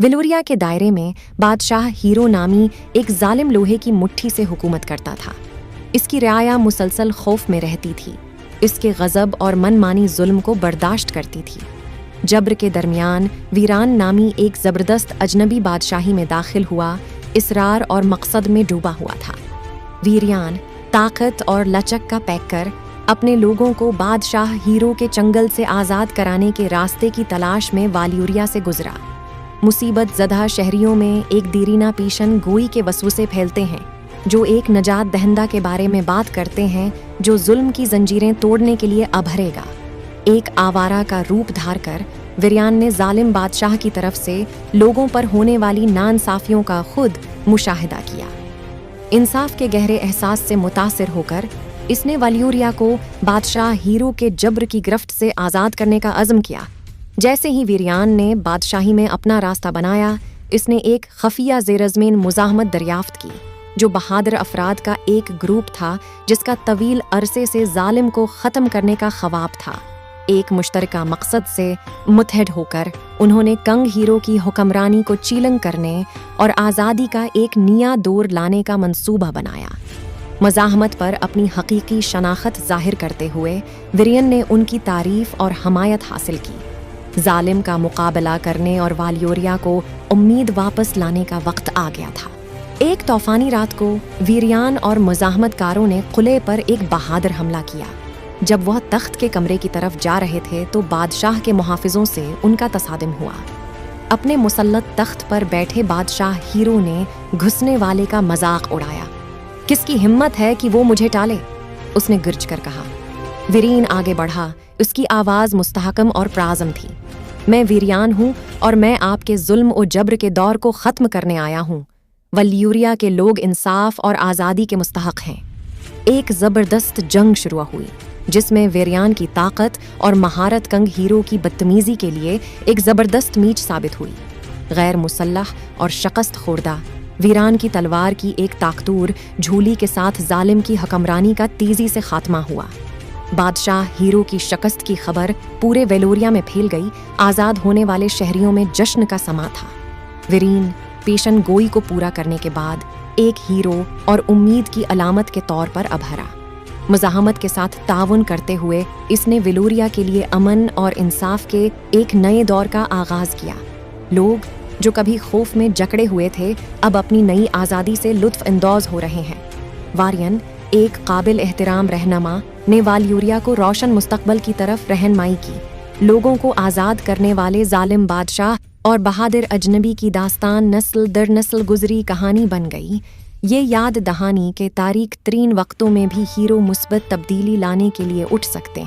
वेलोरिया के दायरे में बादशाह हीरो नामी एक जालिम लोहे की मुट्ठी से हुकूमत करता था। इसकी रियाया मुसलसल खौफ में रहती थी, इसके गज़ब और मनमानी जुल्म को बर्दाश्त करती थी। जब्र के दरमियान वीरान नामी एक ज़बरदस्त अजनबी बादशाही में दाखिल हुआ, इसरार और मकसद में डूबा हुआ था। वीरान ताकत और लचक का पैकर अपने लोगों को बादशाह हीरो के चंगल से आज़ाद कराने के रास्ते की तलाश में वाल्यूरिया से गुजरा। मुसीबत ज़दा शहरियों में एक दीरीना पीशन गोई के वसवसे फैलते हैं, जो एक नजात दहिंदा के बारे में बात करते हैं जो जुल्म की जंजीरें तोड़ने के लिए अभरेगा। एक आवारा का रूप धार कर वीरान ने जालिम बादशाह की तरफ से लोगों पर होने वाली नाइंसाफियों का खुद मुशाहिदा किया। इंसाफ के गहरे एहसास से मुतासिर होकर इसने वाल्यूरिया को बादशाह हीरो के जब्र की गिरफ्त से आज़ाद करने का अज़्म किया। जैसे ही वीरान ने बादशाही में अपना रास्ता बनाया, इसने एक खफिया ज़ेरज़मीन मुज़ाहमत दरियाफ्त की, जो बहादुर अफराद का एक ग्रुप था जिसका तवील अरसे से जालिम को ख़त्म करने का ख्वाब था। एक मुश्तरका मकसद से मुत्तहिद होकर उन्होंने कंग हीरो की हुक्मरानी को चीलंग करने और आज़ादी का एक नया दौर लाने का मंसूबा बनाया। मज़ाहमत पर अपनी हकीकी शनाख्त ज़ाहिर करते हुए वीरान ने उनकी तारीफ़ और हमायत हासिल की। जालिम का मुकाबला करने और वाल्यूरिया को उम्मीद वापस लाने का वक्त आ गया था। एक तूफ़ानी रात को वीरान और मुज़ाहमतकारों ने किले पर एक बहादुर हमला किया। जब वह तख्त के कमरे की तरफ जा रहे थे तो बादशाह के मुहाफ़िज़ों से उनका तसादम हुआ। अपने मुसल्लत तख्त पर बैठे बादशाह हीरो ने घुसने वाले का मजाक उड़ाया। किसकी हिम्मत है कि वो मुझे टाले, उसने गिरज कर कहा। वीरान आगे बढ़ा, उसकी आवाज़ मुस्तहकम और प्राज़म थी। मैं वीरान हूँ और मैं आपके जुल्म और जब्र के दौर को ख़त्म करने आया हूँ। वाल्यूरिया के लोग इंसाफ और आज़ादी के मुस्तहक हैं। एक ज़बरदस्त जंग शुरू हुई जिसमें वीरान की ताकत और महारत कंग हीरो की बदतमीज़ी के लिए एक ज़बरदस्त मीच साबित हुई। गैर मुसल्लह और शकस्त खुर्दा वीरान की तलवार की एक ताकतूर झूली के साथ जालिम की हुक्मरानी का तेज़ी से खात्मा हुआ। बादशाह हीरो की शिकस्त की खबर पूरे वेलोरिया में फैल गई। आज़ाद होने वाले शहरियों में जश्न का समा था। वीरान पेशन गोई को पूरा करने के बाद एक हीरो और उम्मीद की अलामत के तौर पर अभरा। मुज़ाहमत के साथ ताउन करते हुए इसने वेलोरिया के लिए अमन और इंसाफ के एक नए दौर का आगाज़ किया। लोग जो कभी खौफ में जकड़े हुए थे, अब अपनी नई आज़ादी से लुत्फ़ अंदोज़ हो रहे हैं। वीरान एक काबिल एहतराम रहनुमा ने वाल्यूरिया को रोशन मुस्तकबल की तरफ रहनुमाई की। लोगों को आज़ाद करने वाले जालिम बादशाह और बहादुर अजनबी की दास्तान नस्ल दर नस्ल गुजरी कहानी बन गई। ये याद दहानी के तारीख तरीन वक्तों में भी हीरो मुस्बत तब्दीली लाने के लिए उठ सकते हैं।